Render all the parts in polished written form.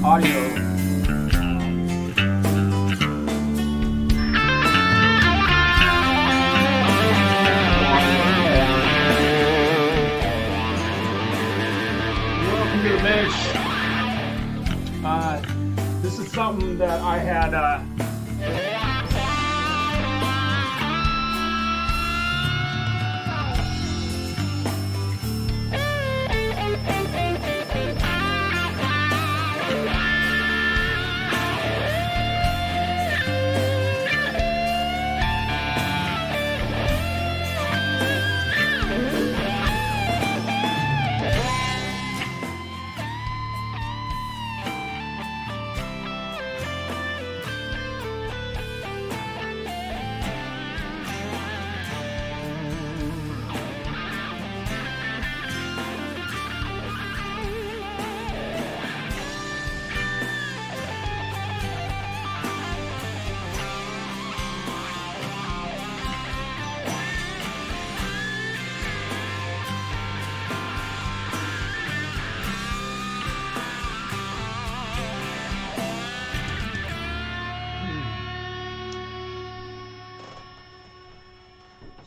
audio. This is something that I had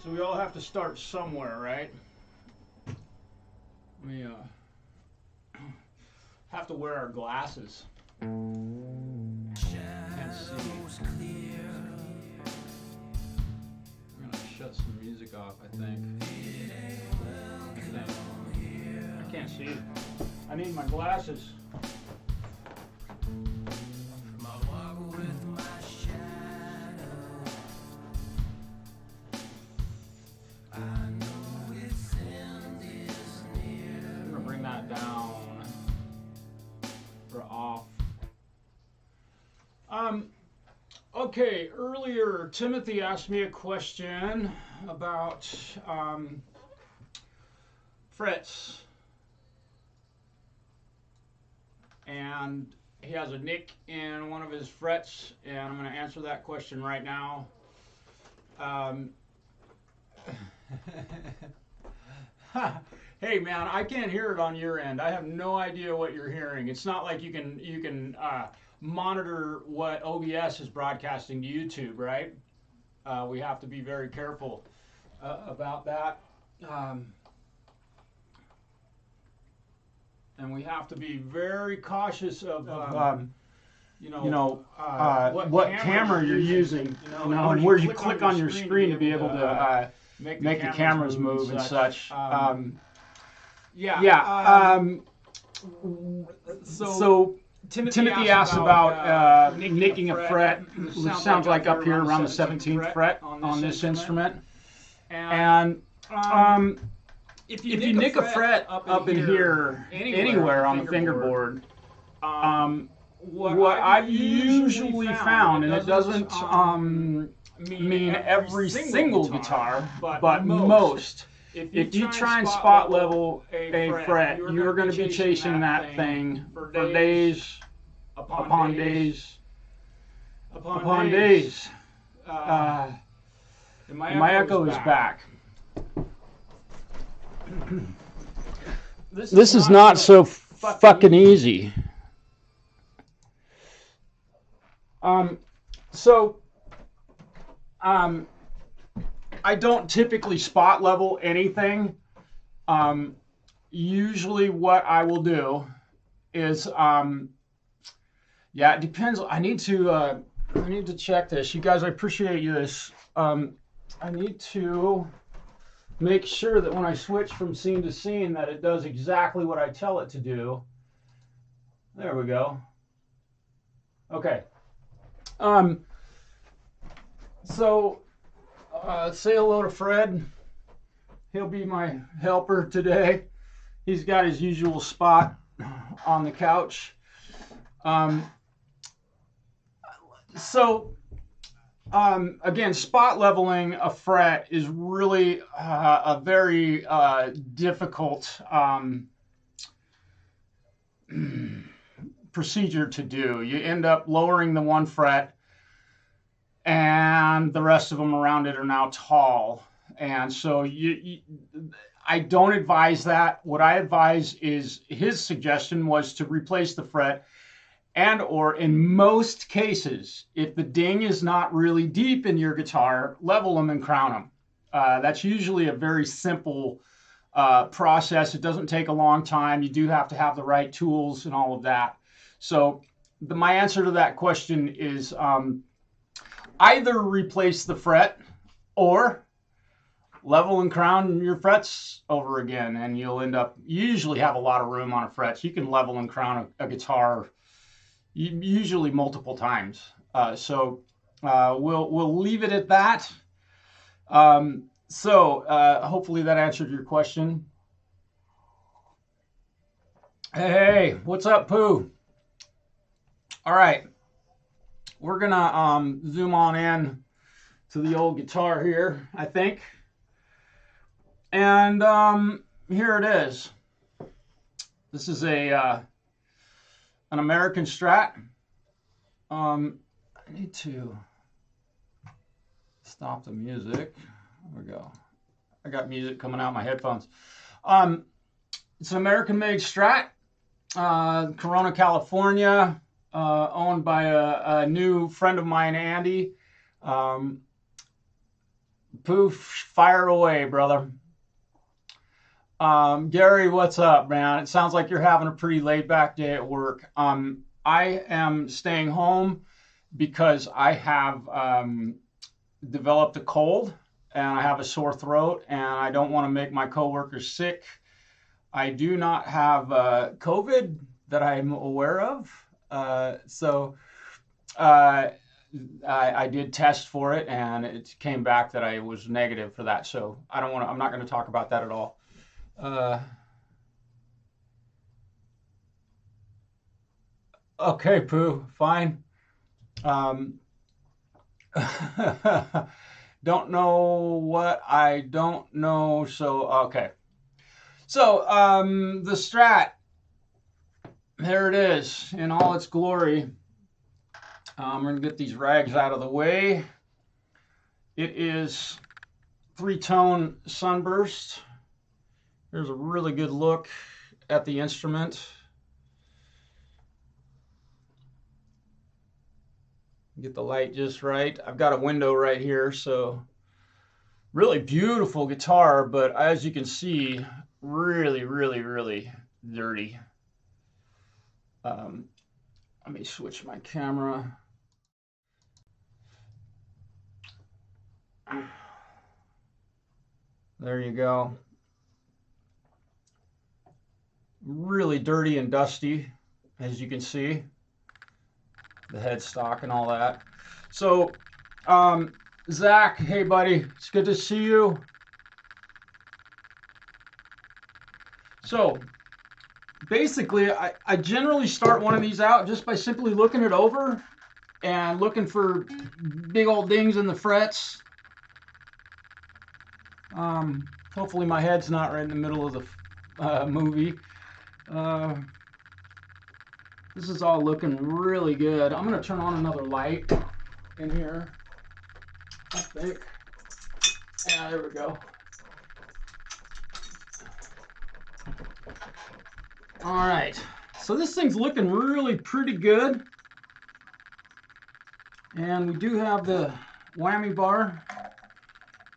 so we all have to start somewhere, right? We have to wear our glasses. Can't see. I'm gonna shut some music off, I think. I can't see. I need my glasses. Down or off. Okay, earlier Timothy asked me a question about frets, and he has a nick in one of his frets, and I'm going to answer that question right now. Hey man, I can't hear it on your end. I have no idea what you're hearing. It's not like you can monitor what OBS is broadcasting to YouTube, right? We have to be very careful about that, and we have to be very cautious of what camera you're using, and where you click on your screen to be able to make the cameras move and such. So Timothy asked about nicking a fret, which sounds like up here around the 17th fret on this instrument. And if you nick a fret up in here anywhere on the fingerboard, what I've usually found, and it doesn't mean every single guitar, but most, if you try and spot level a fret, you're going to be chasing that thing for days upon days upon days. My echo is back. This is not so fucking easy. I don't typically spot level anything. Usually what I will do is, it depends. I need to check this. You guys, I appreciate this. I need to make sure that when I switch from scene to scene that it does exactly what I tell it to do. There we go. Okay. Say hello to Fred. He'll be my helper today. He's got his usual spot on the couch. Again, spot leveling a fret is really a very difficult procedure to do. You end up lowering the one fret, and the rest of them around it are now tall. And so I don't advise that. What I advise is, his suggestion was to replace the fret And or in most cases, if the ding is not really deep in your guitar, level them and crown them. That's usually a very simple process. It doesn't take a long time. You do have to have the right tools and all of that. So my answer to that question is either replace the fret or level and crown your frets over again, and you'll end up, you usually have a lot of room on a fret. So you can level and crown a guitar usually multiple times. We'll leave it at that. Hopefully that answered your question. Hey, what's up, Pooh? All right, we're gonna zoom on in to the old guitar here, I think. And here it is. This is an American Strat. I need to stop the music. There we go. I got music coming out of my headphones. It's an American-made Strat, Corona, California, owned by a new friend of mine, Andy. Poof, fire away, brother. Gary, what's up, man? It sounds like you're having a pretty laid-back day at work. I am staying home because I have developed a cold and I have a sore throat, and I don't want to make my coworkers sick. I do not have COVID that I'm aware of, I did test for it, and it came back that I was negative for that. So I'm not going to talk about that at all. Okay, Pooh, fine. Don't know what I don't know. So, okay. So, the Strat, there it is in all its glory. We're going to get these rags out of the way. It is 3-tone sunburst. Here's a really good look at the instrument. Get the light just right. I've got a window right here, so really beautiful guitar, but as you can see, really, really, really dirty. Let me switch my camera. There you go. Really dirty and dusty, as you can see. The headstock and all that. So, Zach, hey buddy, it's good to see you. So, basically, I generally start one of these out just by simply looking it over and looking for big old dings in the frets. Hopefully my head's not right in the middle of the movie. This is all looking really good. I'm going to turn on another light in here, I think. Yeah, there we go. All right. So this thing's looking really pretty good. And we do have the whammy bar.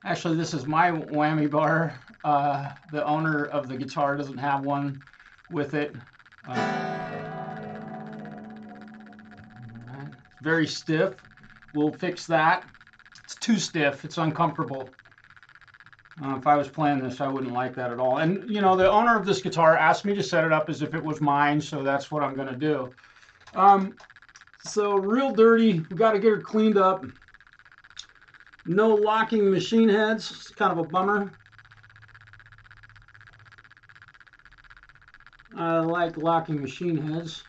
Actually, this is my whammy bar. The owner of the guitar doesn't have one with it. Very stiff. We'll fix that. It's too stiff. It's uncomfortable. If I was playing this, I wouldn't like that at all. And, you know, the owner of this guitar asked me to set it up as if it was mine, so that's what I'm going to do. So, real dirty. We've got to get her cleaned up. No locking machine heads. It's kind of a bummer. I like locking machine heads.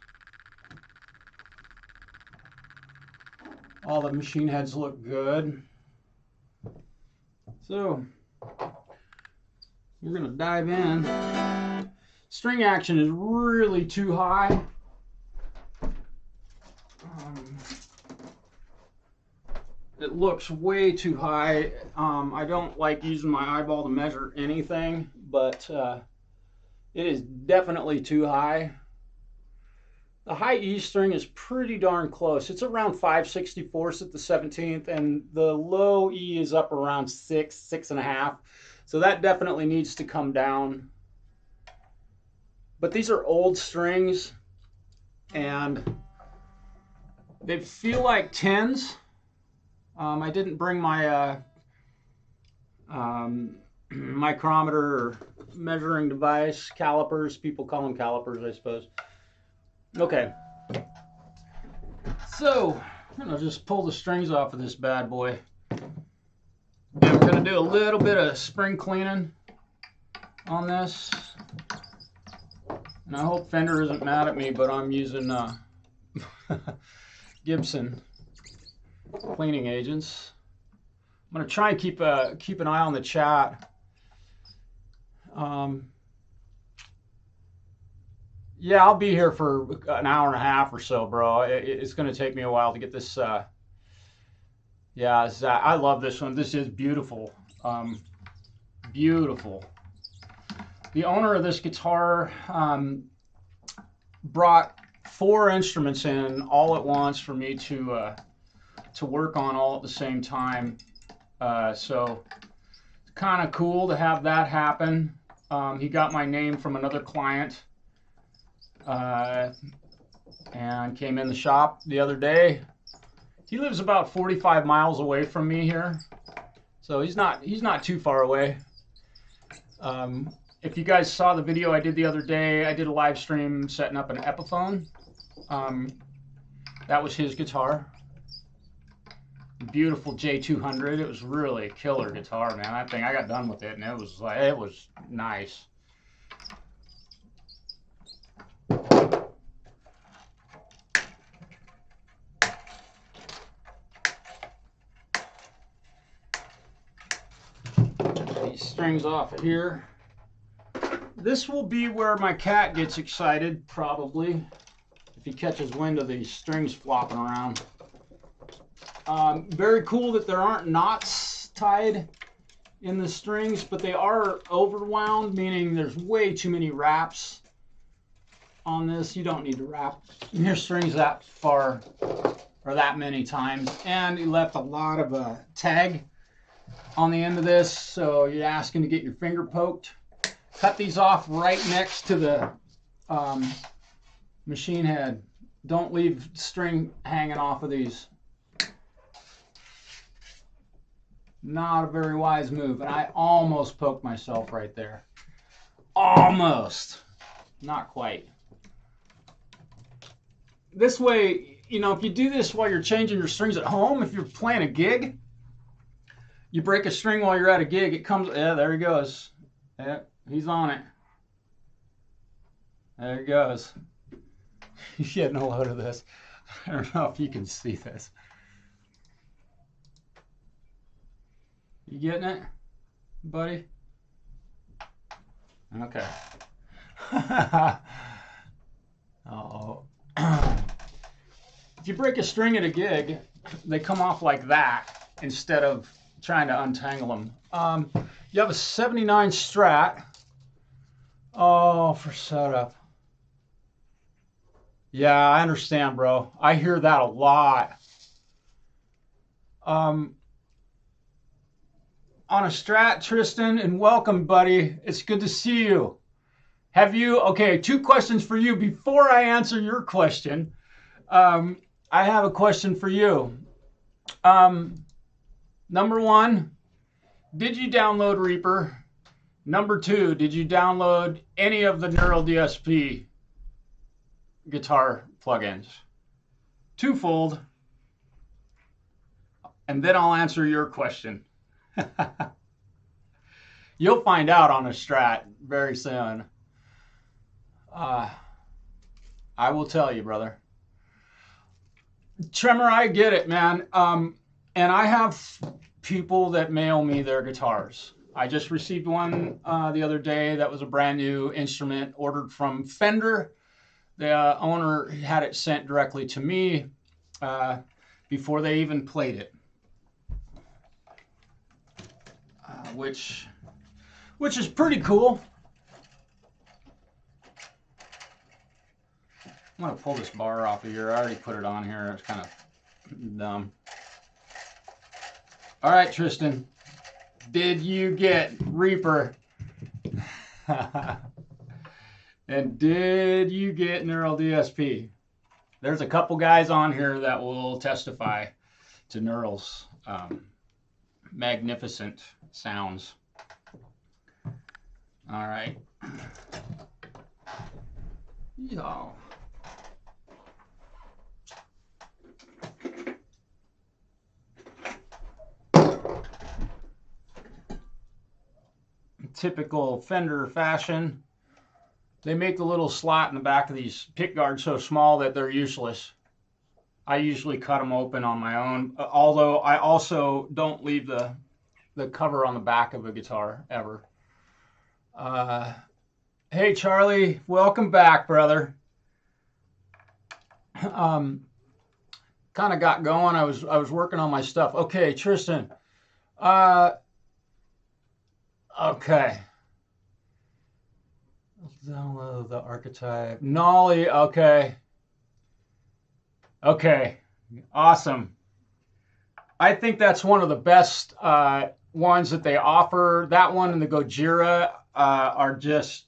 All the machine heads look good. So, we're going to dive in. String action is really too high. It looks way too high. I don't like using my eyeball to measure anything, but it is definitely too high. The high E string is pretty darn close. It's around 5/64 at the 17th, and the low E is up around 6.5. So that definitely needs to come down. But these are old strings, and they feel like 10s. I didn't bring my micrometer or measuring device, calipers. People call them calipers, I suppose. Okay. So, I'm going to just pull the strings off of this bad boy. And we're going to do a little bit of spring cleaning on this. And I hope Fender isn't mad at me, but I'm using Gibson cleaning agents. I'm going to try and keep an eye on the chat. Yeah, I'll be here for an hour and a half or so, bro. It's going to take me a while to get this. Yeah, I love this one. This is beautiful. Beautiful. The owner of this guitar brought 4 instruments in all at once for me to work on all at the same time. So it's kind of cool to have that happen. He got my name from another client and came in the shop the other day. He lives about 45 miles away from me here, so he's not too far away. If you guys saw the video I did the other day, I did a live stream setting up an Epiphone. That was his guitar. Beautiful J200. It was really a killer guitar, man. That thing, I got done with it, and it was nice. These strings off of here. This will be where my cat gets excited, probably, if he catches wind of these strings flopping around. Very cool that there aren't knots tied in the strings, but they are overwound, meaning there's way too many wraps on this. You don't need to wrap your strings that far or that many times. And he left a lot of tag on the end of this, so you're asking to get your finger poked. Cut these off right next to the machine head. Don't leave string hanging off of these. Not a very wise move, and I almost poked myself right there. Almost. Not quite. This way, you know, if you do this while you're changing your strings at home, if you're playing a gig, you break a string while you're at a gig, it comes, yeah, there he goes. Yeah, he's on it. There he goes. He's getting a load of this. I don't know if you can see this. You getting it, buddy? Okay. Uh-oh. If you break a string at a gig, they come off like that instead of trying to untangle them. You have a 79 Strat. Oh, for setup. Yeah, I understand, bro. I hear that a lot. On a Strat, Tristan, and welcome, buddy. It's good to see you. Have you, okay, 2 questions for you. Before I answer your question, I have a question for you. Number 1, did you download Reaper? Number 2, did you download any of the Neural DSP guitar plugins? Twofold. And then I'll answer your question. You'll find out on a Strat very soon. I will tell you, brother. Tremor, I get it, man. And I have people that mail me their guitars. I just received one the other day that was a brand new instrument ordered from Fender. The owner had it sent directly to me before they even played it. Which is pretty cool. I'm going to pull this bar off of here. I already put it on here. It's kind of dumb. All right, Tristan. Did you get Reaper? And did you get Neural DSP? There's a couple guys on here that will testify to Neural's magnificent sounds. All right. Yo. Typical Fender fashion. They make the little slot in the back of these pick guards so small that they're useless. I usually cut them open on my own, although I also don't leave the cover on the back of a guitar ever. Hey Charlie, welcome back, brother. Kind of got going. I was working on my stuff. Okay, Tristan. Okay. Download the archetype. Nolly, okay. Okay, awesome. I think that's one of the best ones that they offer. That one and the Gojira are just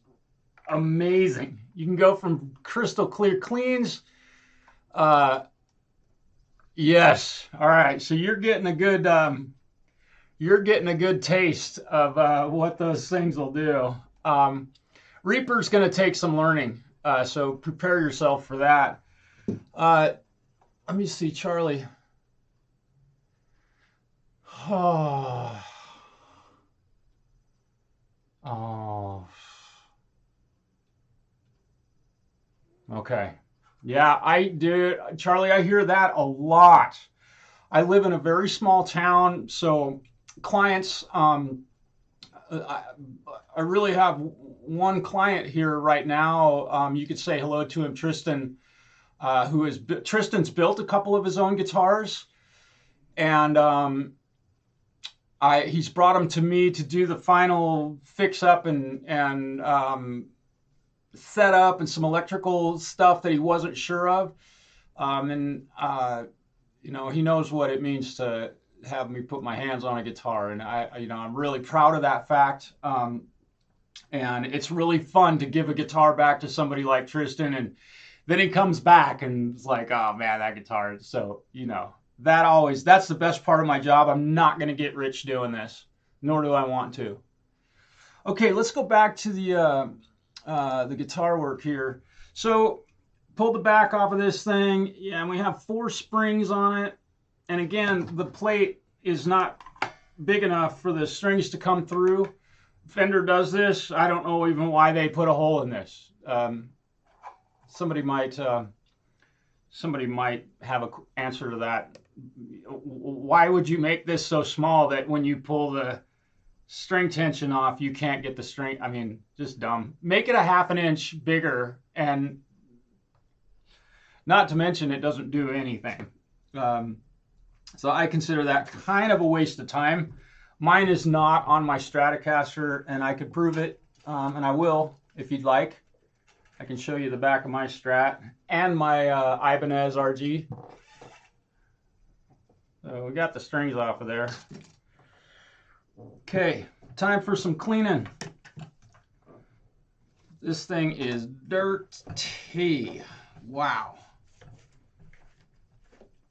amazing. You can go from crystal clear cleans. Yes. All right. So you're getting a good taste of what those things will do. Reaper's going to take some learning, so prepare yourself for that. Let me see, Charlie. Oh. Okay. Yeah, I do. Charlie, I hear that a lot. I live in a very small town, so clients, I really have one client here right now. You could say hello to him, Tristan, Tristan's built a couple of his own guitars, and he's brought them to me to do the final fix up and set up and some electrical stuff that he wasn't sure of. You know, he knows what it means to have me put my hands on a guitar, and I'm really proud of that fact. And it's really fun to give a guitar back to somebody like Tristan, and then he comes back and it's like, oh man, that guitar. So, that's the best part of my job. I'm not going to get rich doing this, nor do I want to. Okay, let's go back to the guitar work here. So pull the back off of this thing. Yeah, and we have 4 springs on it. And again, the plate is not big enough for the strings to come through. Fender does this. I don't know even why they put a hole in this. Somebody might have an answer to that. Why would you make this so small that when you pull the string tension off, you can't get the string? I mean, just dumb. Make it a ½ an inch bigger, and not to mention it doesn't do anything. So I consider that kind of a waste of time. Mine is not on my Stratocaster, and I could prove it, and I will if you'd like. I can show you the back of my Strat and my Ibanez RG. So we got the strings off of there. Okay, time for some cleaning. This thing is dirty. Wow.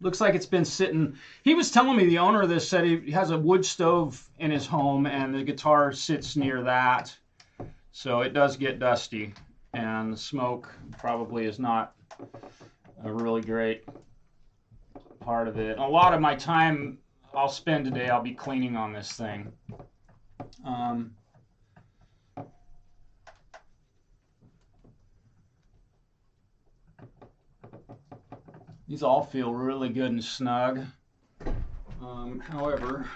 Looks like it's been sitting. He was telling me, the owner of this said he has a wood stove in his home and the guitar sits near that. So it does get dusty, and the smoke probably is not a really great part of it. A lot of my time I'll spend today, I'll be cleaning on this thing. These all feel really good and snug. However,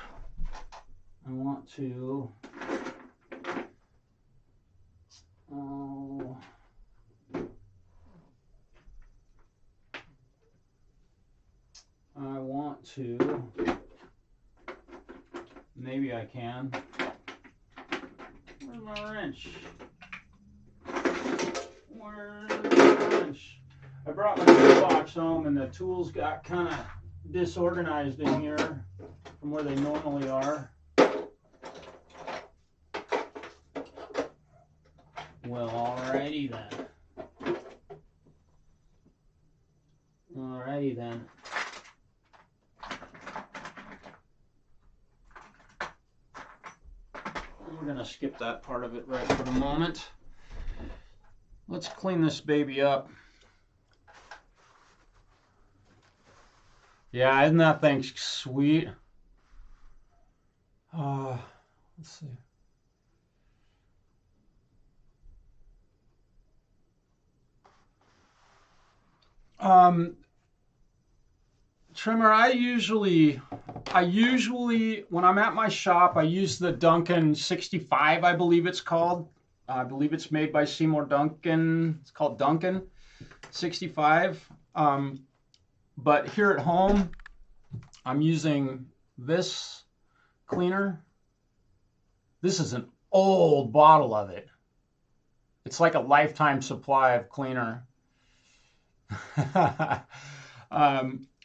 I want to maybe I can. Where's my wrench? Where's the wrench? I brought my toolbox home and the tools got kind of disorganized in here from where they normally are. Well, alrighty then. Alrighty then. We're gonna skip that part of it right for the moment. Let's clean this baby up. Yeah, isn't that thing sweet? Let's see. Trimmer, I usually, when I'm at my shop, I use the Duncan 65, I believe it's called. I believe it's made by Seymour Duncan. It's called Duncan 65. But here at home, I'm using this cleaner. This is an old bottle of it. It's like a lifetime supply of cleaner.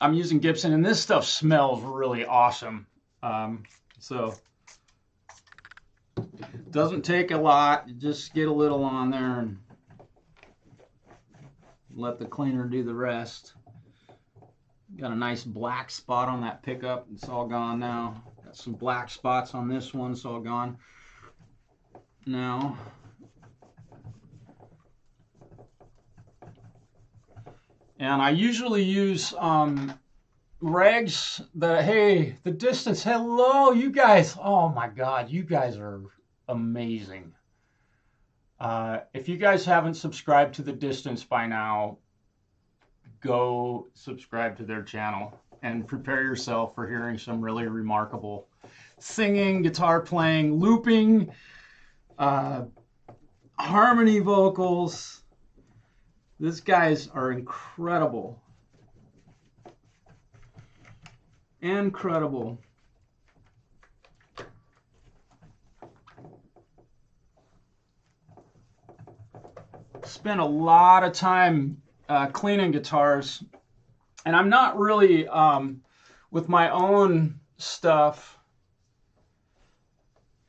I'm using Gibson, and this stuff smells really awesome. So it doesn't take a lot. You just get a little on there and let the cleaner do the rest. Got a nice black spot on that pickup. It's all gone now. Got some black spots on this one. It's all gone now. And I usually use rags that, hey, the distance, hello, you guys. Oh my God, you guys are amazing. If you guys haven't subscribed to The Distance by now, go subscribe to their channel and prepare yourself for hearing some really remarkable singing, guitar playing, looping, harmony vocals. These guys are incredible. Incredible. Spent a lot of time cleaning guitars, and I'm not really with my own stuff.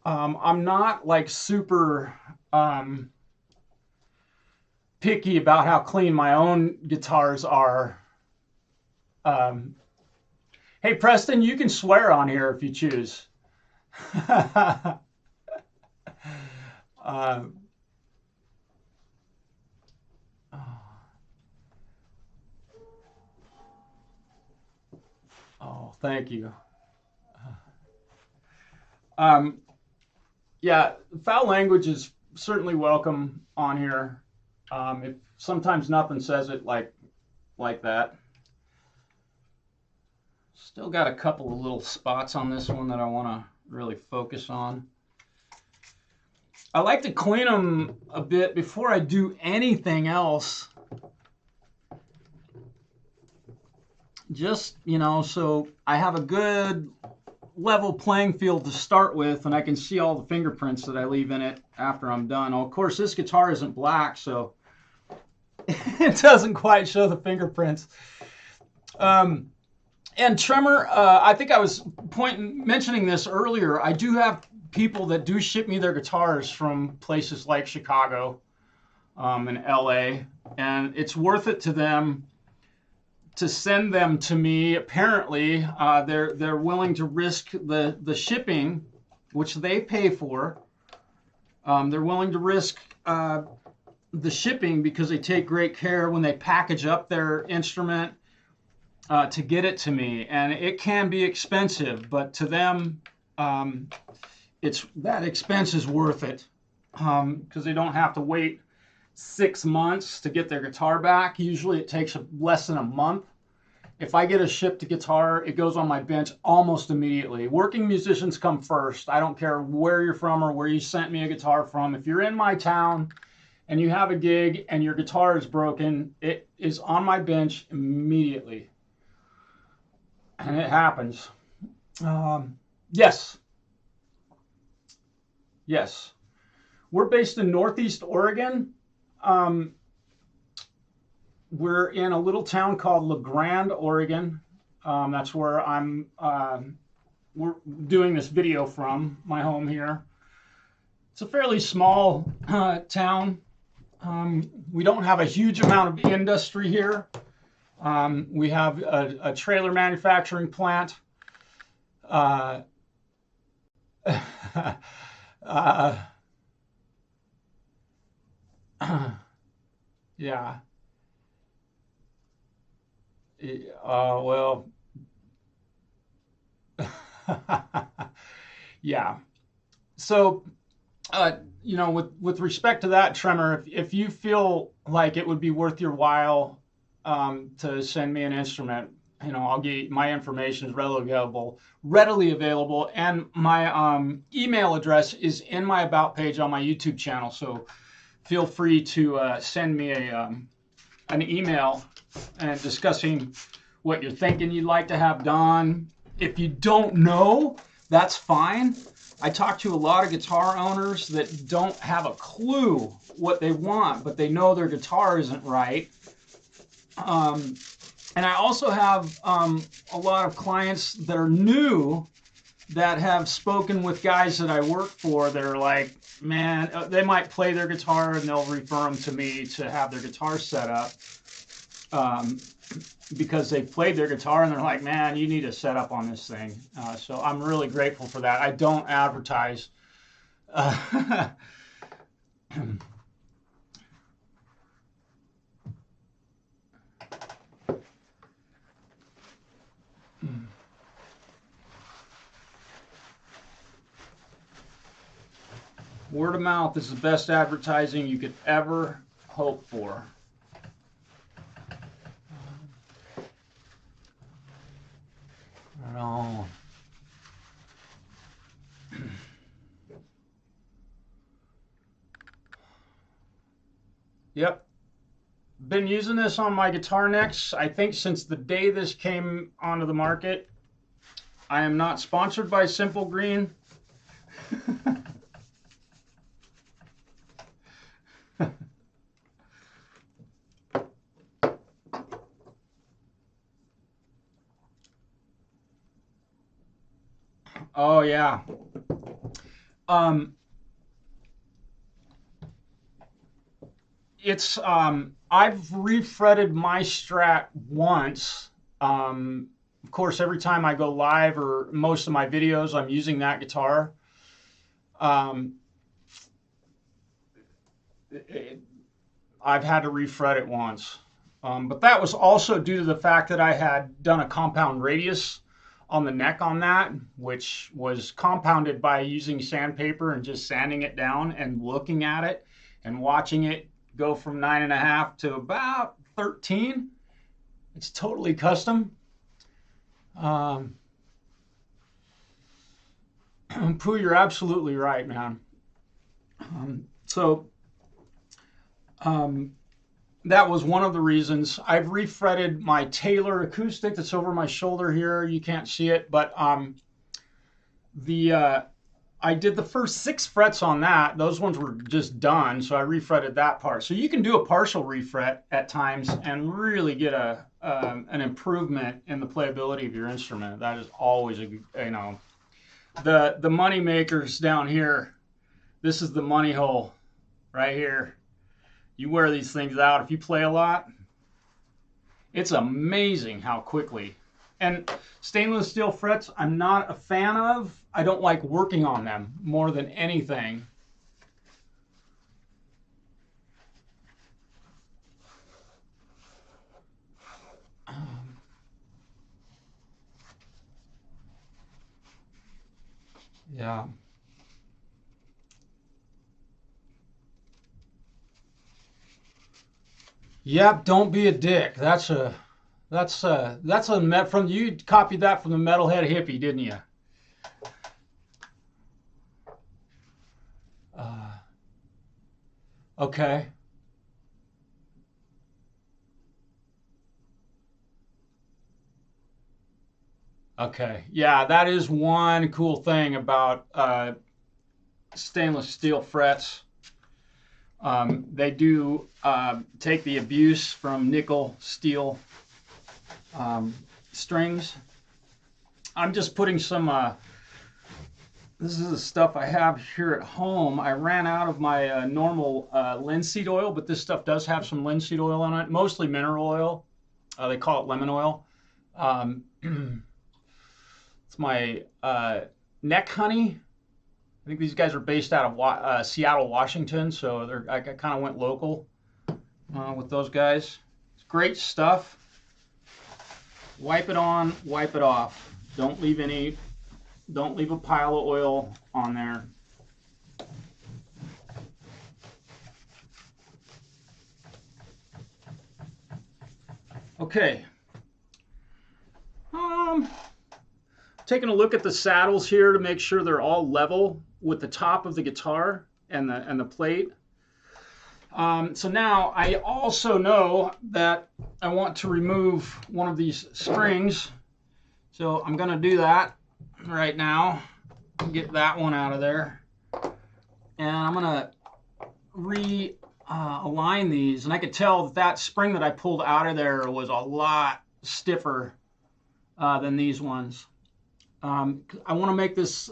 I'm not like super picky about how clean my own guitars are. Hey Preston, you can swear on here if you choose. Oh, thank you. Yeah, foul language is certainly welcome on here. If sometimes nothing says it like that. Still got a couple of little spots on this one that I want to really focus on. I like to clean them a bit before I do anything else. Just, you know, so I have a good level playing field to start with, and I can see all the fingerprints that I leave in it after I'm done. Oh, of course, this guitar isn't black, so it doesn't quite show the fingerprints. And Tremor, I think I was mentioning this earlier. I do have people that do ship me their guitars from places like Chicago and LA, and it's worth it to them to send them to me. Apparently, they're willing to risk the shipping, which they pay for. They're willing to risk the shipping because they take great care when they package up their instrument to get it to me. And it can be expensive, but to them, that expense is worth it because they don't have to wait 6 months to get their guitar back. Usually it takes less than a month. If I get a shipped guitar, it goes on my bench almost immediately. Working musicians come first. I don't care where you're from or where you sent me a guitar from. If you're in my town and you have a gig and your guitar is broken, it is on my bench immediately. And it happens. Yes. Yes. We're based in Northeast Oregon. we're in a little town called La Grande, Oregon. That's where we're doing this video from, my home here. It's a fairly small town. We don't have a huge amount of industry here. We have a trailer manufacturing plant. Yeah. Well, yeah. So, you know, with respect to that, Tremor, if you feel like it would be worth your while to send me an instrument, you know, I'll get my information is readily available, and my email address is in my about page on my YouTube channel. So feel free to send me an email and discussing what you're thinking you'd like to have done. If you don't know, that's fine. I talk to a lot of guitar owners that don't have a clue what they want, but they know their guitar isn't right. And I also have a lot of clients that are new that have spoken with guys that I work for that are like, man, they might play their guitar and they'll refer them to me to have their guitar set up because they've played their guitar and they're like, man, you need a setup on this thing. So I'm really grateful for that. I don't advertise. Word of mouth is the best advertising you could ever hope for. I don't know. Yep. Been using this on my guitar necks, I think, since the day this came onto the market. I am not sponsored by Simple Green. Oh yeah. It's I've refretted my Strat once. Of course, every time I go live or most of my videos, I'm using that guitar. I've had to refret it once. But that was also due to the fact that I had done a compound radius on the neck on that, which was compounded by using sandpaper and just sanding it down and looking at it and watching it go from 9.5 to about 13. It's totally custom. Pooh, you're absolutely right, man. That was one of the reasons. I've refretted my Taylor acoustic that's over my shoulder here. You can't see it, but I did the first 6 frets on that. Those ones were just done, so I refretted that part. So you can do a partial refret at times and really get an improvement in the playability of your instrument. that is always a, you know, the money makers down here. This is the money hole right here. You wear these things out. If you play a lot, it's amazing how quickly. And stainless steel frets, I'm not a fan of. I don't like working on them more than anything. Yeah. Yep, don't be a dick. That's a from you copied that from the Metalhead Hippie, didn't you? Okay. Okay. Yeah, that is one cool thing about stainless steel frets. They do take the abuse from nickel steel strings. I'm just putting some, this is the stuff I have here at home. I ran out of my normal linseed oil, but this stuff does have some linseed oil on it, mostly mineral oil. They call it lemon oil. It's my neck honey. I think these guys are based out of Seattle, Washington, so I kind of went local with those guys. It's great stuff. Wipe it on, wipe it off. Don't leave a pile of oil on there. Okay. Taking a look at the saddles here to make sure they're all level with the top of the guitar and the plate. So now I also know that I want to remove one of these strings. So I'm going to do that right now. Get that one out of there. And I'm going to realign these. And I could tell that spring that I pulled out of there was a lot stiffer than these ones. I want to make this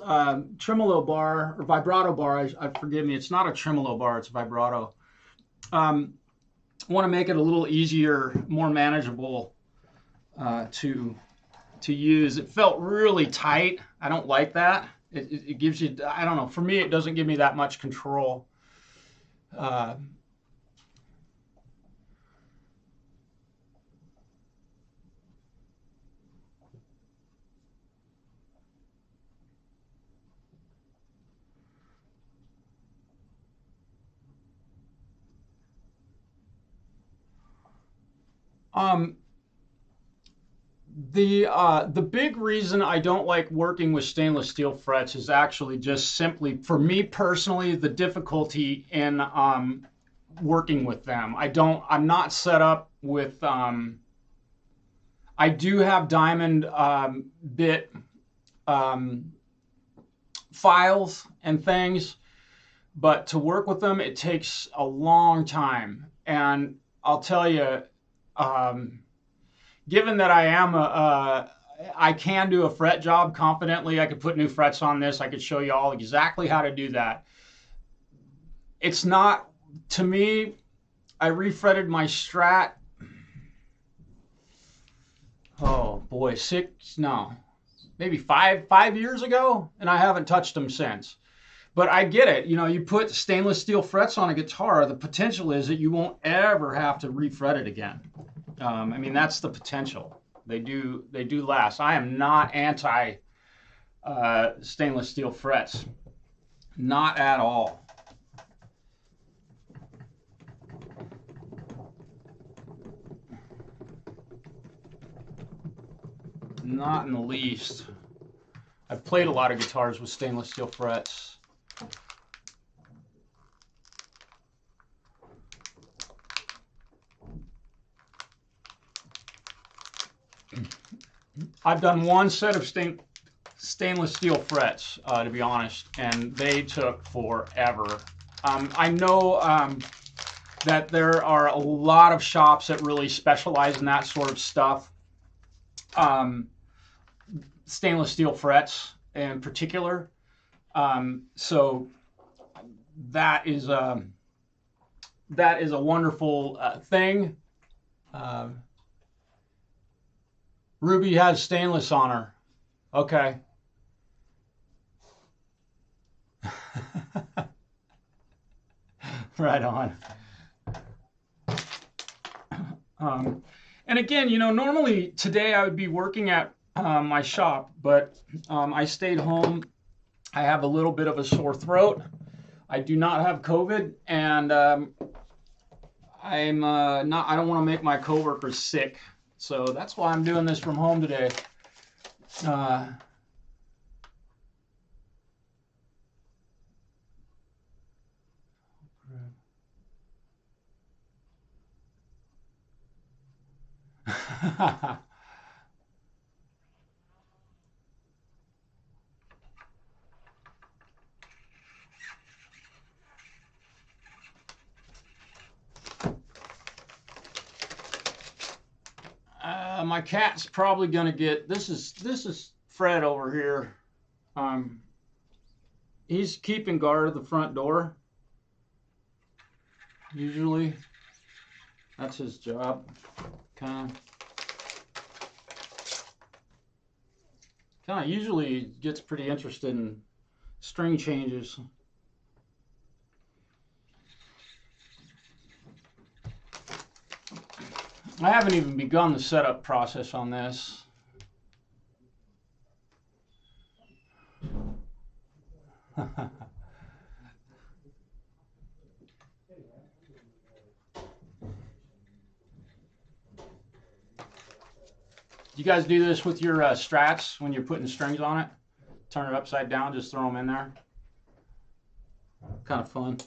tremolo bar, or vibrato bar, forgive me, it's not a tremolo bar, it's a vibrato. I want to make it a little easier, more manageable to use. It felt really tight. I don't like that. It gives you, I don't know, for me it doesn't give me that much control. The big reason I don't like working with stainless steel frets is actually just simply, for me personally, the difficulty in working with them. I'm not set up with, I do have diamond bit files and things, but to work with them, it takes a long time. And I'll tell you, given that I can do a fret job confidently, I could put new frets on this. I could show you all exactly how to do that. It's not, to me, I refretted my Strat, oh boy, maybe five years ago, and I haven't touched them since. But I get it. You know, you put stainless steel frets on a guitar, the potential is that you won't ever have to refret it again. I mean, that's the potential. They do last. I am not anti stainless steel frets. Not at all. Not in the least. I've played a lot of guitars with stainless steel frets. I've done one set of stainless steel frets, to be honest, and they took forever. I know that there are a lot of shops that really specialize in that sort of stuff. Stainless steel frets in particular. So that is a wonderful thing. Ruby has stainless on her. Okay. Right on. And again, you know, normally today I would be working at my shop, but I stayed home. I have a little bit of a sore throat. I do not have COVID, and I don't want to make my coworkers sick. So that's why I'm doing this from home today. my cat's probably gonna get this is Fred over here. He's keeping guard at the front door. Usually, that's his job. Kind of usually gets pretty interested in string changes. I haven't even begun the setup process on this. You guys do this with your Strats when you're putting strings on it? Turn it upside down, just throw them in there. Kind of fun.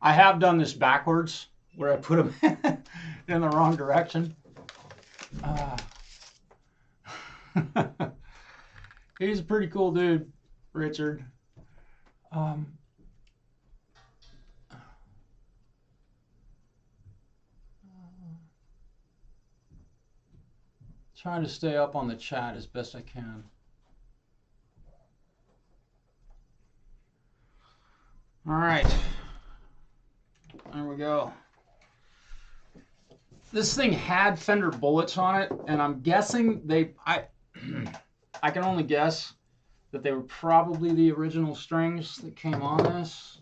I have done this backwards, where I put them in the wrong direction. He's a pretty cool dude, Richard. Trying to stay up on the chat as best I can. All right, there we go. This thing had Fender bullets on it, and I'm guessing I can only guess that they were probably the original strings that came on this.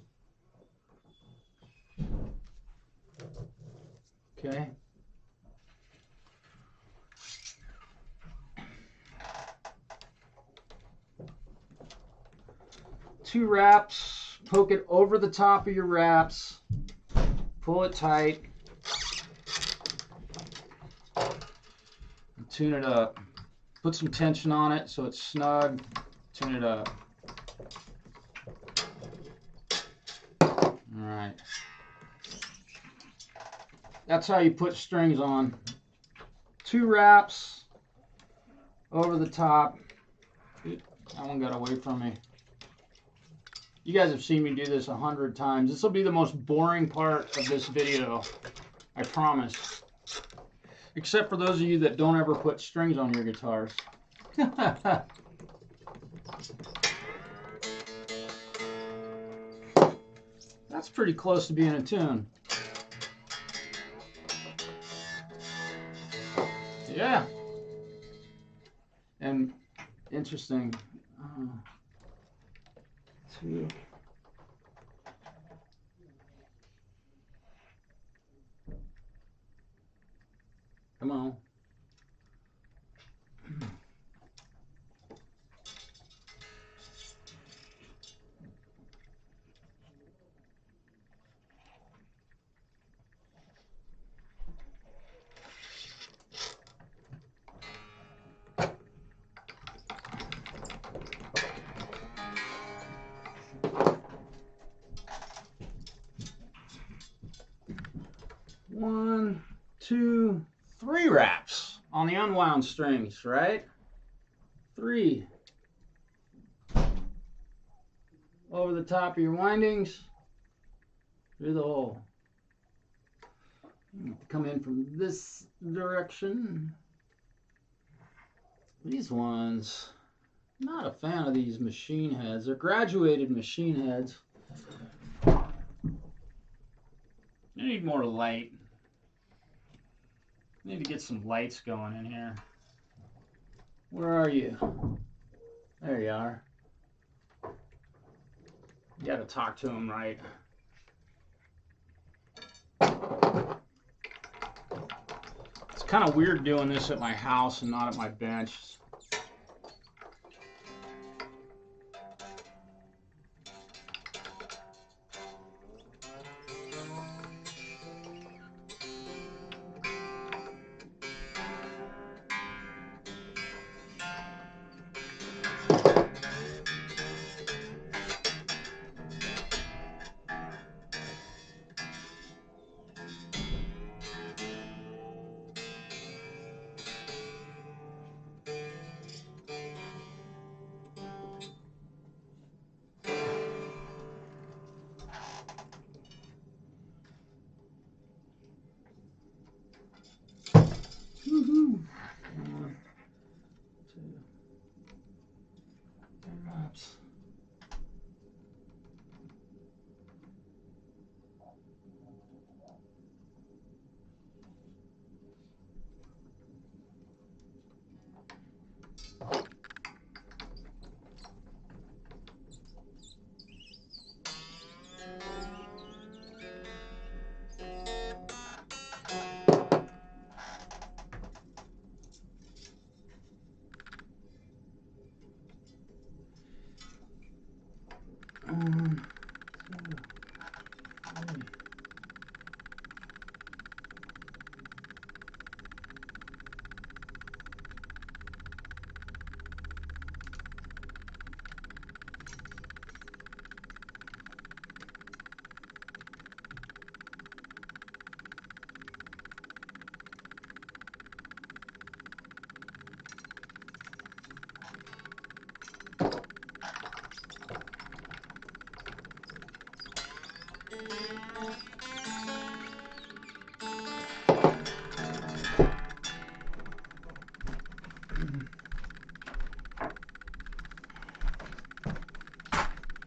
Okay. Two wraps, poke it over the top of your wraps, pull it tight, and tune it up. Put some tension on it so it's snug, tune it up. All right. That's how you put strings on. Two wraps over the top. That one got away from me. You guys have seen me do this 100 times. This will be the most boring part of this video, I promise. Except for those of you that don't ever put strings on your guitars. That's pretty close to being a tune. Yeah. And interesting. Two. Come on. One, two, three wraps on the unwound strings, right? Three. Over the top of your windings, through the hole. Come in from this direction. These ones, not a fan of these machine heads. They're graduated machine heads. I need more light. Need to get some lights going in here. Where are you? There you are. You gotta talk to him right. It's kind of weird doing this at my house and not at my bench.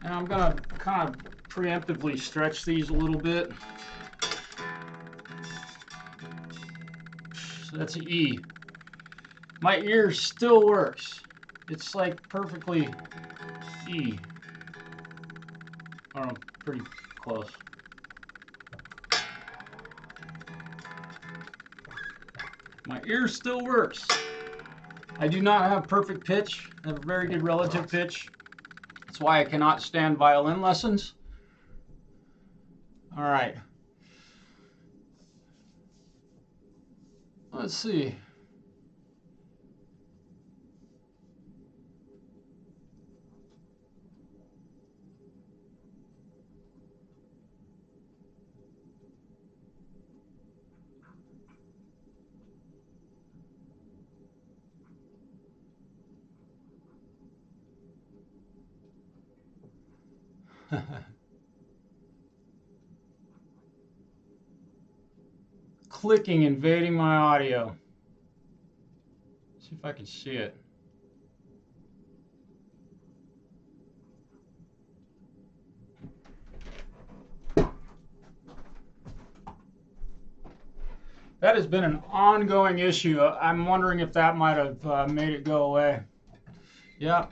And I'm gonna kind of preemptively stretch these a little bit. So that's an E. My ear still works. It's like perfectly E. Or pretty close. My ear still works. I do not have perfect pitch. I have a very good relative pitch. That's why I cannot stand violin lessons. All right. Let's see. Clicking, invading my audio. See if I can see it. That has been an ongoing issue. I'm wondering if that might have made it go away. Yeah.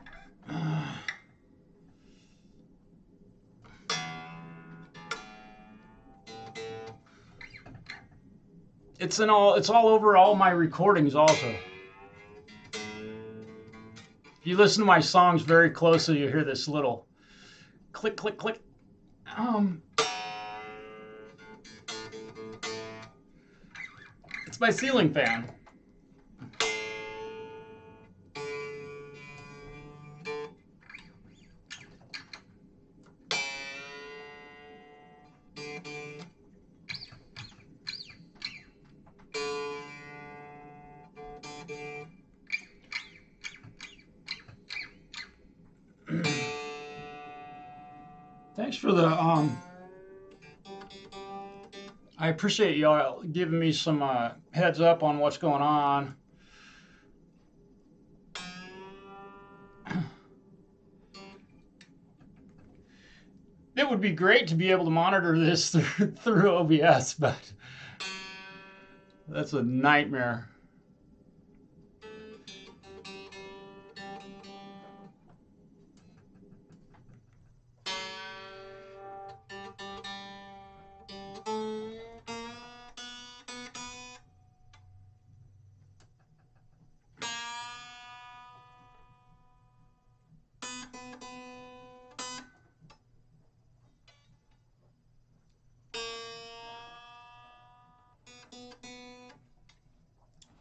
It's all over all my recordings also. If you listen to my songs very closely, you hear this little click, click, click. It's my ceiling fan. Thanks for the I appreciate y'all giving me some heads up on what's going on. It would be great to be able to monitor this through OBS, but that's a nightmare.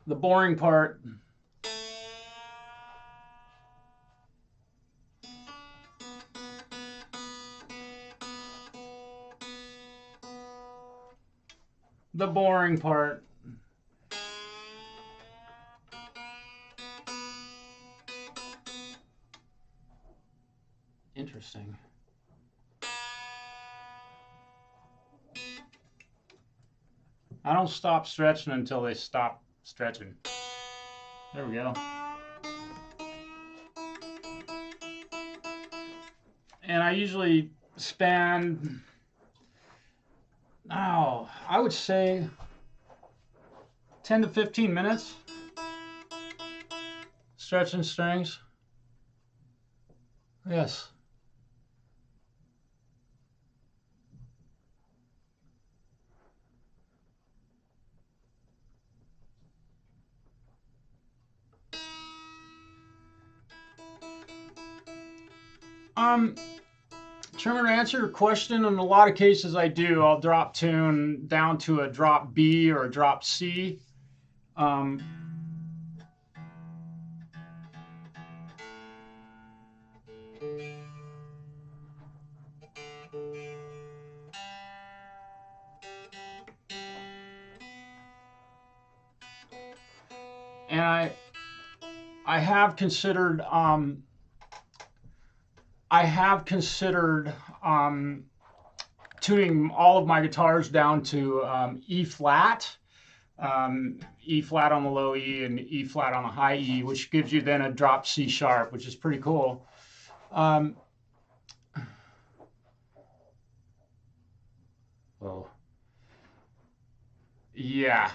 The boring part. The boring part. Interesting. I don't stop stretching until they stop stretching. There we go. And I usually span, I would say 10 to 15 minutes stretching strings. Yes. Trimmer, to answer your question, in a lot of cases I do. I'll drop tune down to a drop B or a drop C. And I have considered tuning all of my guitars down to E flat. E flat on the low E and E flat on the high E, which gives you then a drop C sharp, which is pretty cool. Oh, yeah.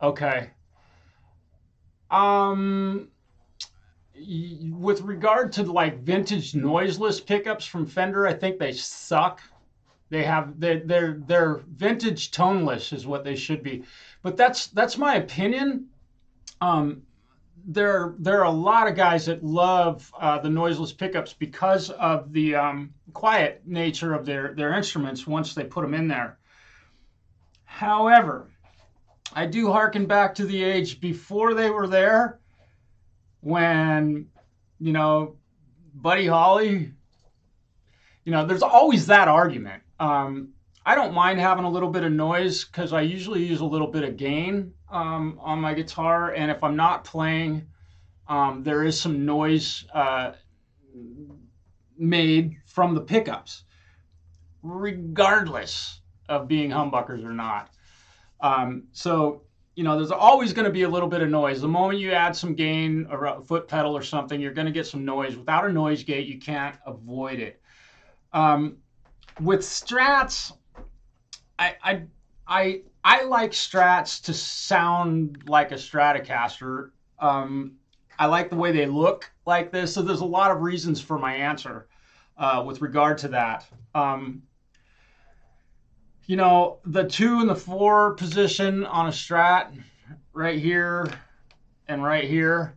Okay. With regard to like vintage noiseless pickups from Fender, I think they suck. They have they're vintage toneless is what they should be, but that's my opinion. There are a lot of guys that love the noiseless pickups because of the quiet nature of their instruments once they put them in there. However, I do hearken back to the age before they were there, when, you know, Buddy Holly, you know, there's always that argument. I don't mind having a little bit of noise because I usually use a little bit of gain on my guitar, and if I'm not playing, there is some noise made from the pickups, regardless of being humbuckers or not. So, you know, there's always going to be a little bit of noise. The moment you add some gain or a foot pedal or something, you're going to get some noise. Without a noise gate, you can't avoid it. With Strats, I like Strats to sound like a Stratocaster. I like the way they look like this. So there's a lot of reasons for my answer with regard to that. You know, the 2 and the 4 position on a Strat, right here and right here,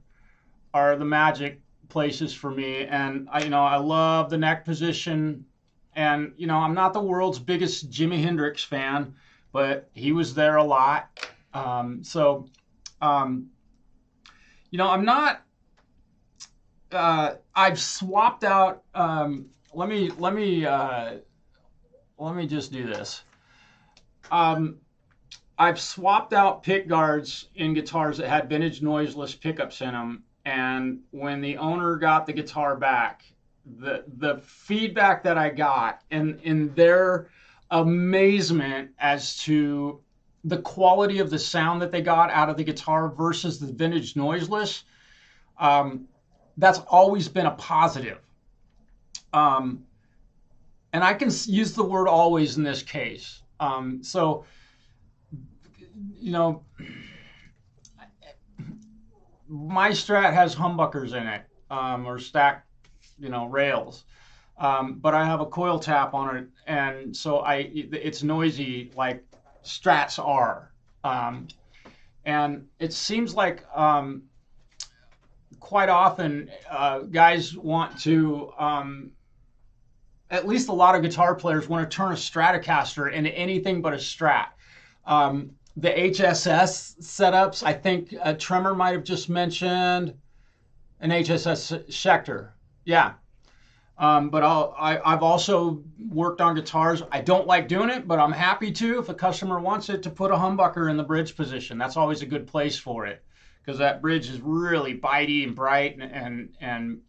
are the magic places for me. And I love the neck position. And I'm not the world's biggest Jimi Hendrix fan, but he was there a lot. I'm not. I've swapped out. Let me just do this. I've swapped out pick guards in guitars that had vintage noiseless pickups in them, and when the owner got the guitar back, the feedback that I got in their amazement as to the quality of the sound that they got out of the guitar versus the vintage noiseless, that's always been a positive. And I can use the word always in this case. My Strat has humbuckers in it, or stacked, rails. But I have a coil tap on it, and so it's noisy like Strats are. And it seems like quite often guys want to, at least a lot of guitar players want to turn a Stratocaster into anything but a Strat. The HSS setups, I think Tremor might have just mentioned an HSS Schecter. Yeah. But I've also worked on guitars. I don't like doing it, but I'm happy to if a customer wants it, to put a humbucker in the bridge position. That's always a good place for it, because that bridge is really bitey and bright and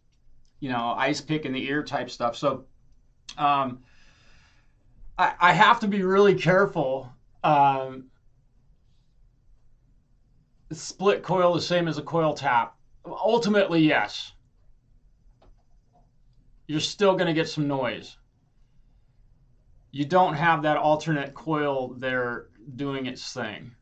ice pick in the ear type stuff. So I have to be really careful. Split coil the same as a coil tap. Ultimately, yes. You're still going to get some noise. You don't have that alternate coil there doing its thing.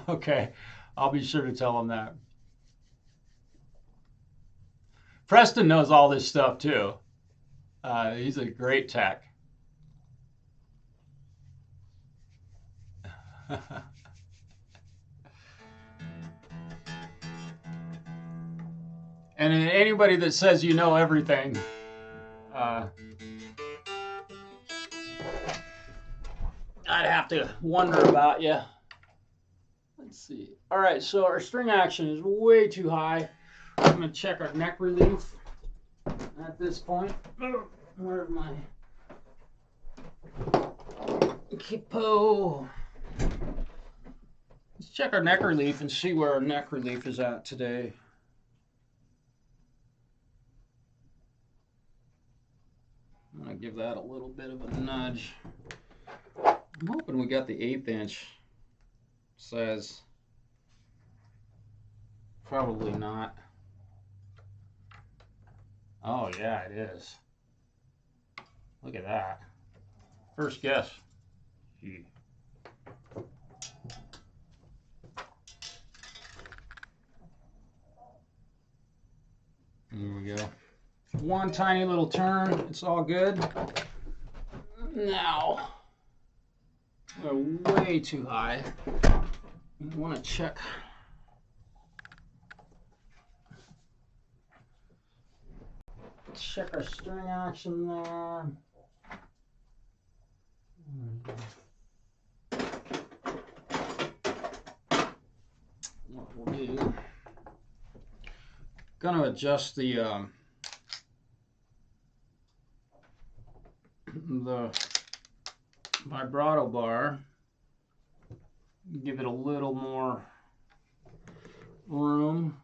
Okay, I'll be sure to tell him that. Preston knows all this stuff too. He's a great tech. And anybody that says you know everything, I'd have to wonder about you. Let's see. All right, so our string action is way too high. I'm going to check our neck relief at this point. Where's my capo? Let's check our neck relief and see where our neck relief is at today. I'm going to give that a little bit of a nudge. I'm hoping we got the 1/8 inch size. Probably not. Oh yeah, it is. Look at that. First guess. Gee. There we go. One tiny little turn. It's all good. Now, we're way too high. I want to check. Check our string action there. What we'll do, gonna adjust the vibrato bar, give it a little more room.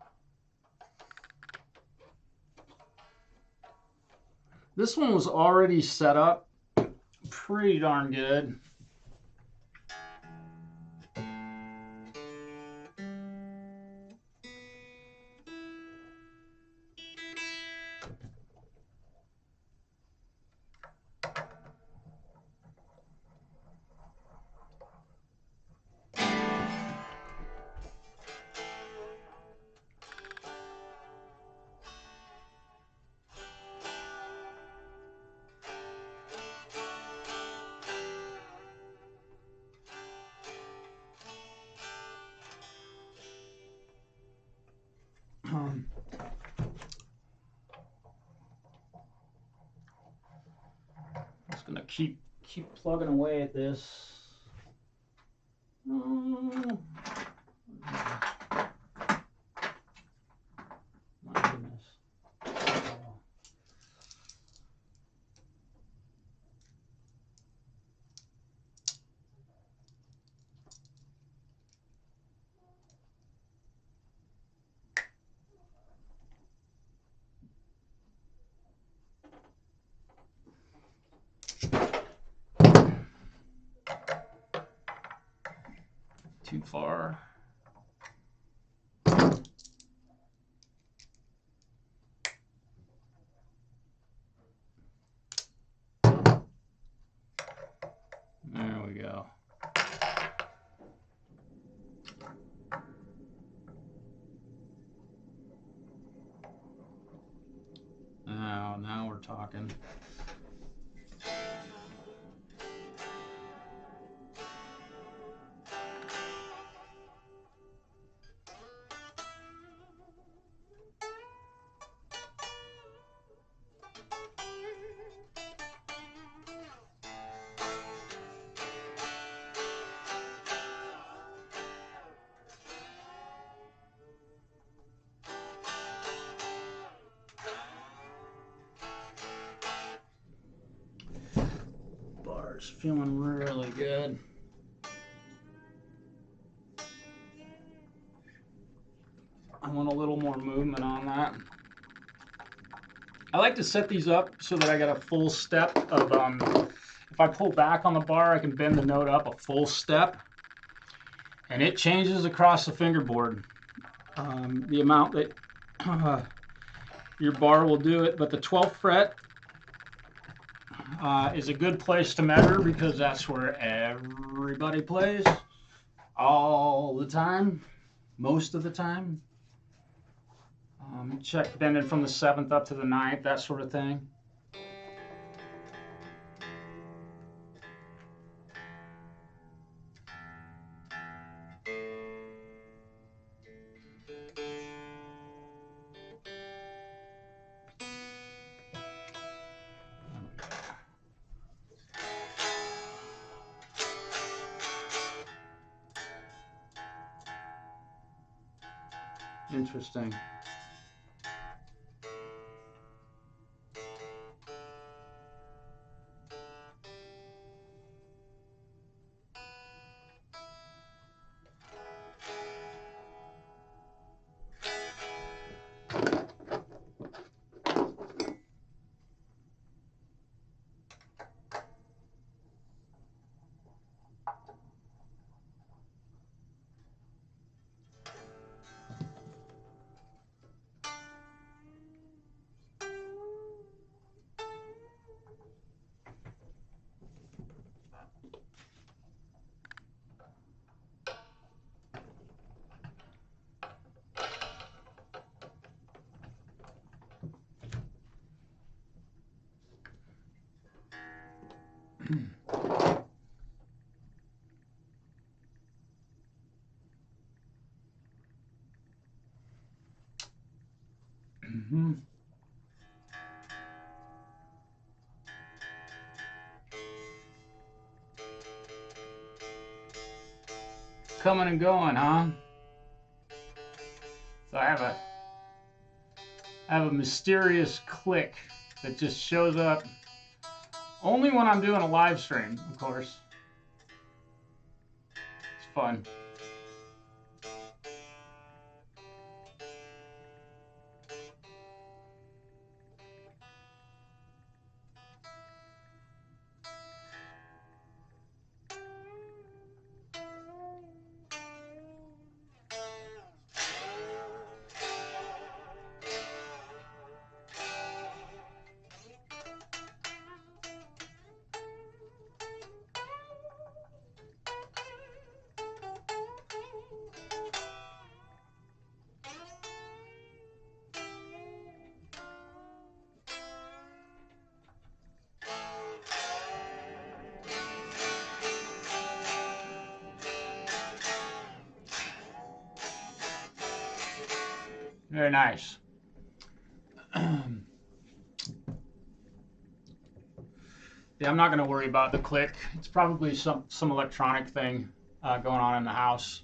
This one was already set up pretty darn good. Just gonna keep plugging away at this. My goodness. Too far. There we go. Now we're talking. Bar's feeling really good. I want a little more movement on that. I like to set these up so that I got a full step of, if I pull back on the bar, I can bend the note up a full step. And it changes across the fingerboard. The amount that your bar will do it, but the 12th fret is a good place to measure because that's where everybody plays all the time, most of the time. Check bending from the 7th up to the 9th, that sort of thing. Interesting. Coming and going, huh? So I have a mysterious click that just shows up only when I'm doing a live stream, of course. It's fun. Very nice. Yeah, I'm not going to worry about the click. It's probably some electronic thing going on in the house.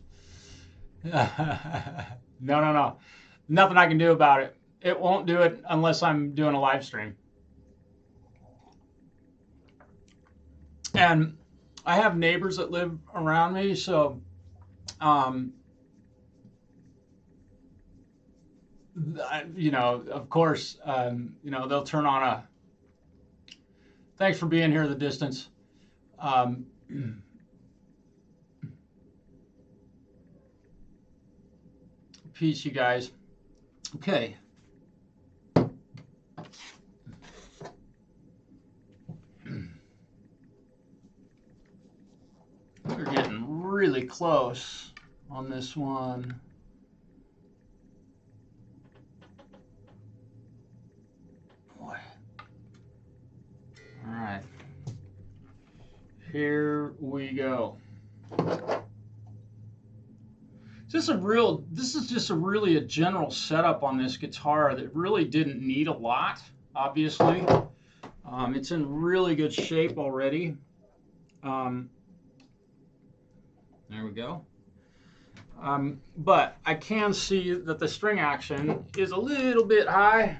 No. Nothing I can do about it. It won't do it unless I'm doing a live stream. And I have neighbors that live around me, so you know, of course, you know, they'll turn on a thanks for being here the distance. Peace, you guys. Okay. We're getting really close on this one. Boy. All right. Here we go. This is just really a general setup on this guitar that really didn't need a lot, obviously. It's in really good shape already. There we go. But I can see that the string action is a little bit high.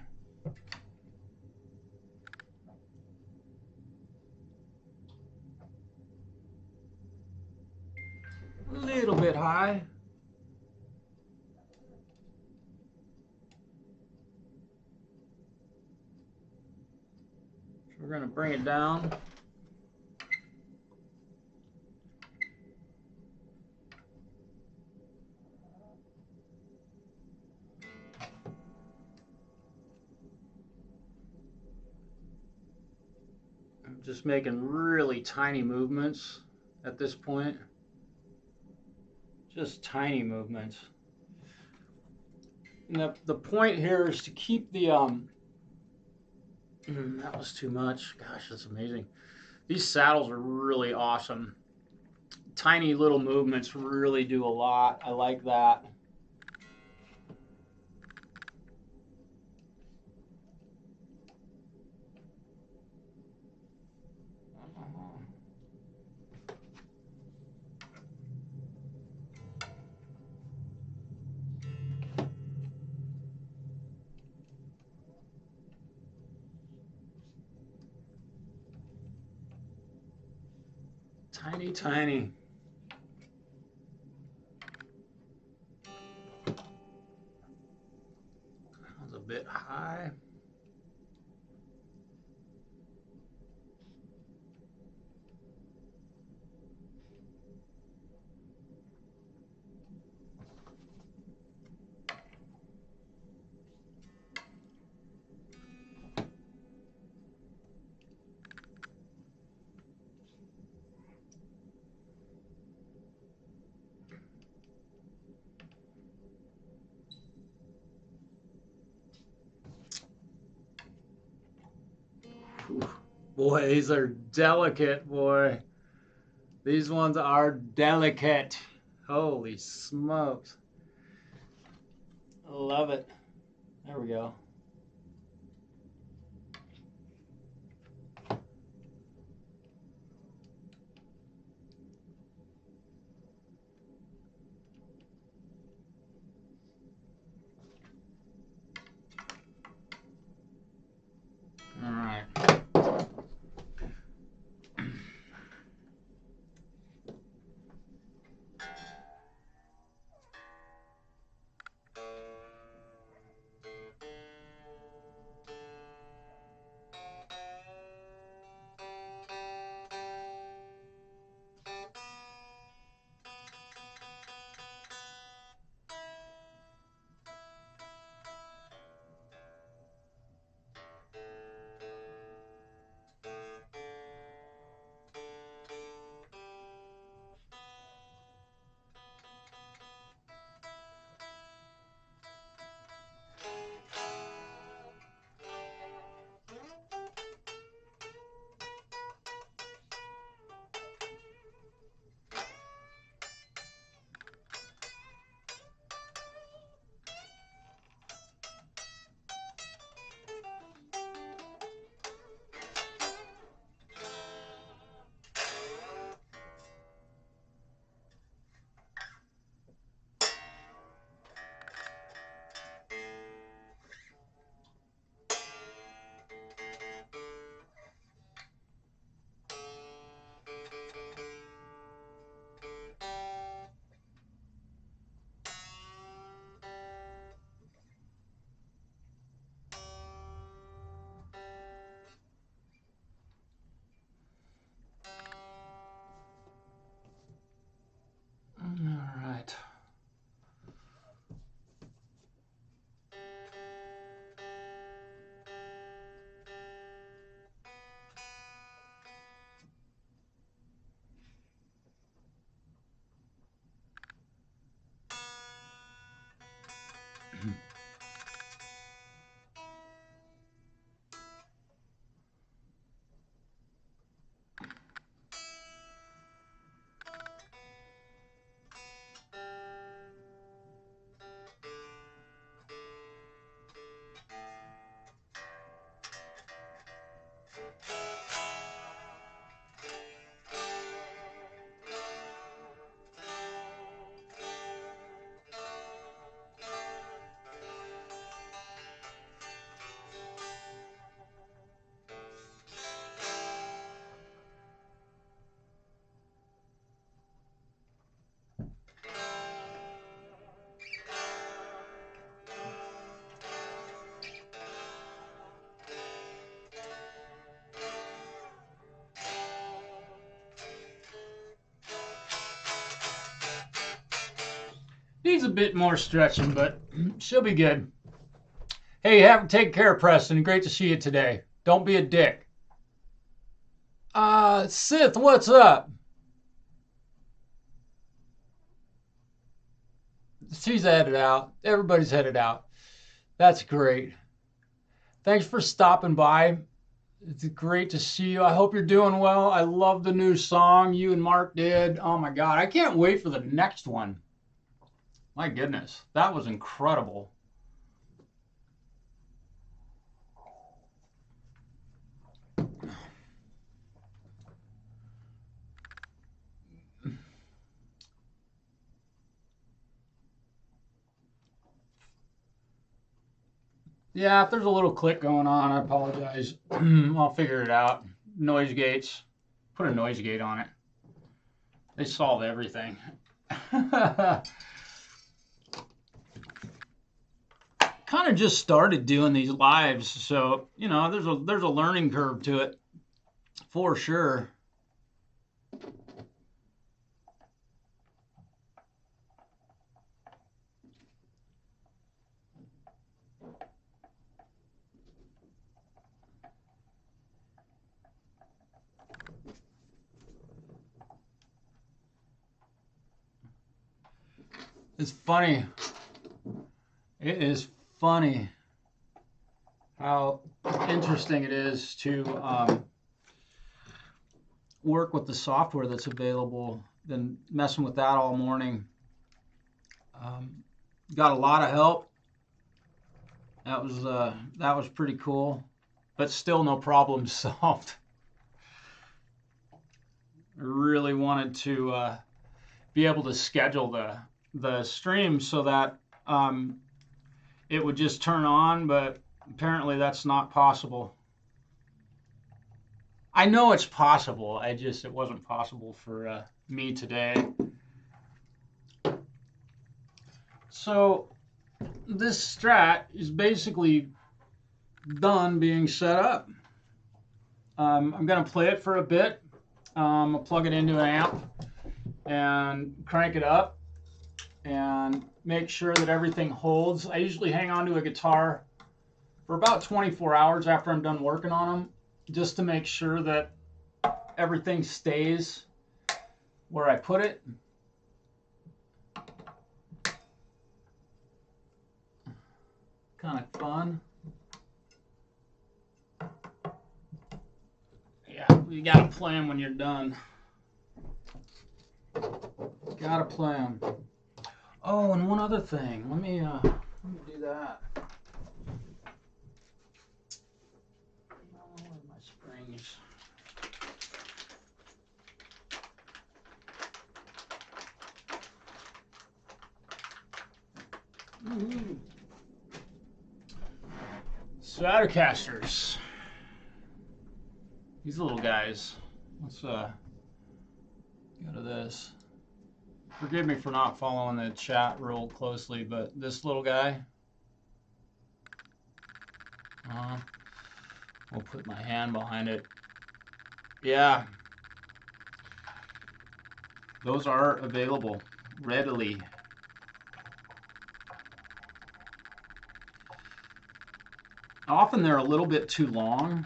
A little bit high. So we're going to bring it down. I'm just making really tiny movements at this point. Just tiny movements. And the point here is to keep the that was too much. Gosh, that's amazing. These saddles are really awesome. Tiny little movements really do a lot. I like that. Tiny, tiny. That was a bit high. Whew. Boy, these are delicate, boy. These ones are delicate. Holy smokes. Love it. There we go. All right. All right. Needs a bit more stretching, but she'll be good. Hey, take care, Preston. Great to see you today. Don't be a dick. Sith, what's up? She's headed out. Everybody's headed out. That's great. Thanks for stopping by. It's great to see you. I hope you're doing well. I love the new song you and Mark did. Oh my God. I can't wait for the next one. My goodness. That was incredible. Yeah, if there's a little click going on, I apologize. I'll figure it out. Noise gates. Put a noise gate on it. They solve everything. Kind of just started doing these lives, so you know, there's a learning curve to it, for sure. It's funny. It is funny how interesting it is to work with the software that's available. Been messing with that all morning. Got a lot of help. That was pretty cool, but still no problem solved. I really wanted to be able to schedule the stream so that it would just turn on, but apparently that's not possible. I know it's possible. It wasn't possible for me today. So this Strat is basically done being set up. I'm going to play it for a bit. I'll plug it into an amp and crank it up and make sure that everything holds. I usually hang on to a guitar for about 24 hours after I'm done working on them, just to make sure that everything stays where I put it. Kind of fun. Yeah, you gotta play them when you're done. Gotta play them. Oh, and one other thing. Let me do that. Oh, my springs. Swatter Casters. These little guys. Let's go to this. Forgive me for not following the chat real closely, but this little guy. We'll put my hand behind it. Yeah. Those are available readily. Often they're a little bit too long.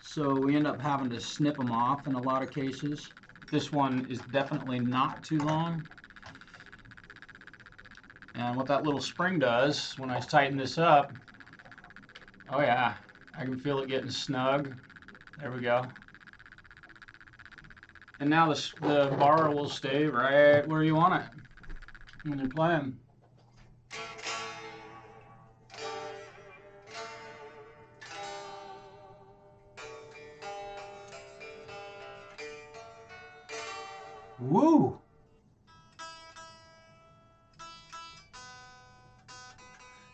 So we end up having to snip them off in a lot of cases. This one is definitely not too long. And what that little spring does, when I tighten this up, oh yeah, I can feel it getting snug. There we go. And now the bar will stay right where you want it when you're playing. Woo!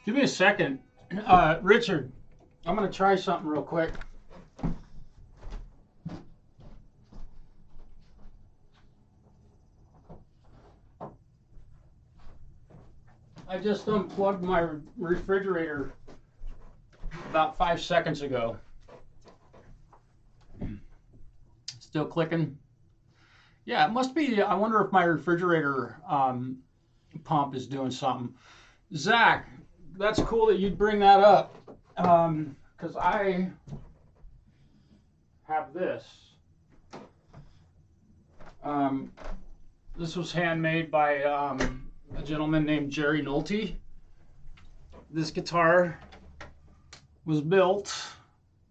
Give me a second. Richard, I'm going to try something real quick. I just unplugged my refrigerator about 5 seconds ago. Still clicking? Yeah, it must be. I wonder if my refrigerator pump is doing something. Zach, that's cool that you'd bring that up, because I have this. This was handmade by a gentleman named Jerry Nolte. This guitar was built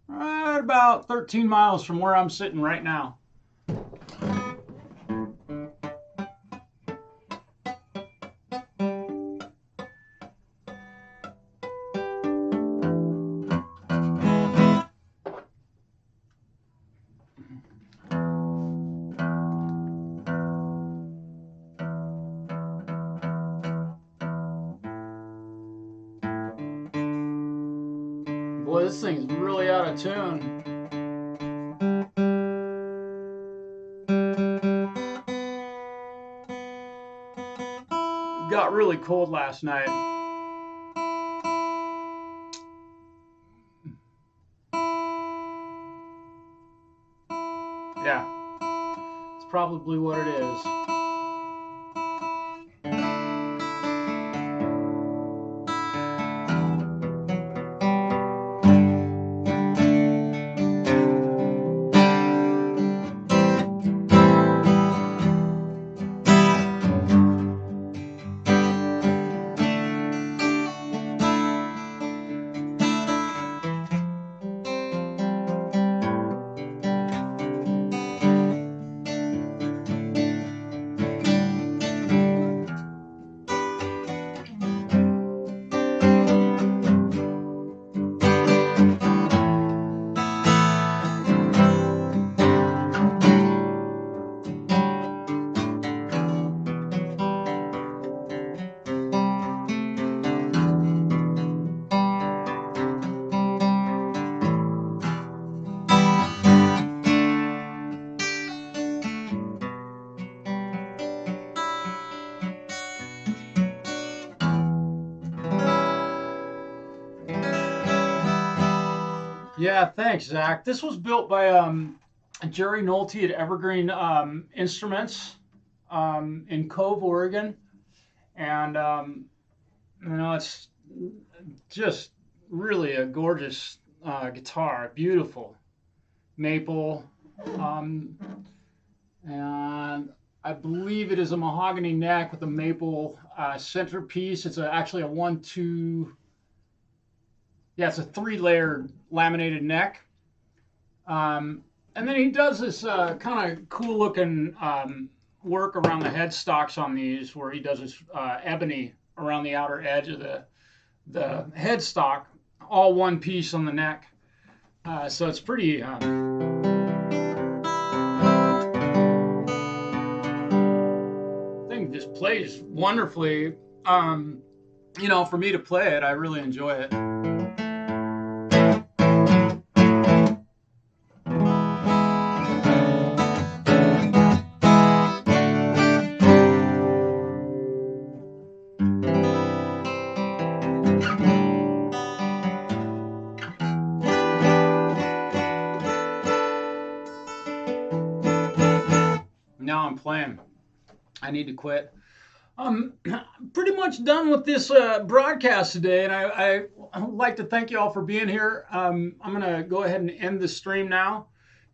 right about 13 miles from where I'm sitting right now. Boy, this thing's really out of tune. It got really cold last night. Yeah, it's probably what it is. Yeah, thanks, Zach. This was built by Jerry Nolte at Evergreen Instruments in Cove, Oregon, and it's just really a gorgeous guitar, beautiful maple, um, and I believe it is a mahogany neck with a maple centerpiece. It's actually a one, two, yeah, it's a three-layered laminated neck. Um, and then he does this kind of cool looking work around the headstocks on these, where he does this ebony around the outer edge of the headstock, all one piece on the neck. So it's pretty. Thing just plays wonderfully. For me to play it, I really enjoy it. Now I'm playing. I need to quit. I'm pretty much done with this broadcast today, and I'd like to thank you all for being here. I'm going to go ahead and end the stream now,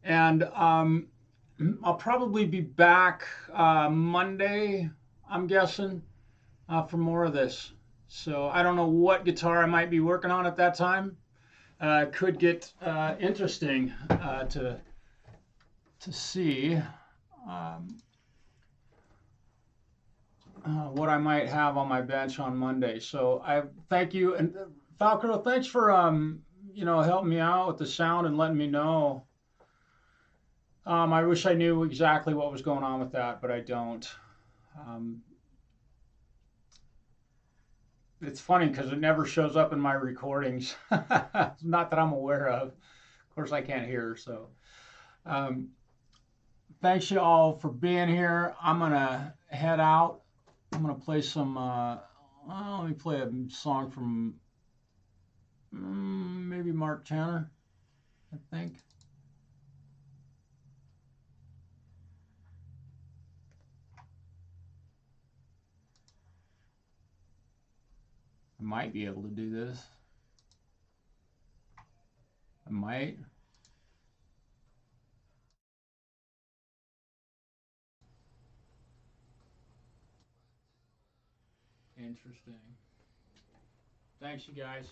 and I'll probably be back Monday, I'm guessing, for more of this. So I don't know what guitar I might be working on at that time. Could get interesting to see. What I might have on my bench on Monday. So I thank you, and Falco, thanks for helping me out with the sound and letting me know. I wish I knew exactly what was going on with that, but I don't. Um, it's funny because it never shows up in my recordings. Not that I'm aware of. Of course, I can't hear. So um, thanks you all for being here. I'm gonna head out. I'm gonna play some. Let me play a song from maybe Mark Tanner, I think. I might be able to do this. I might. Interesting. Thanks, you guys.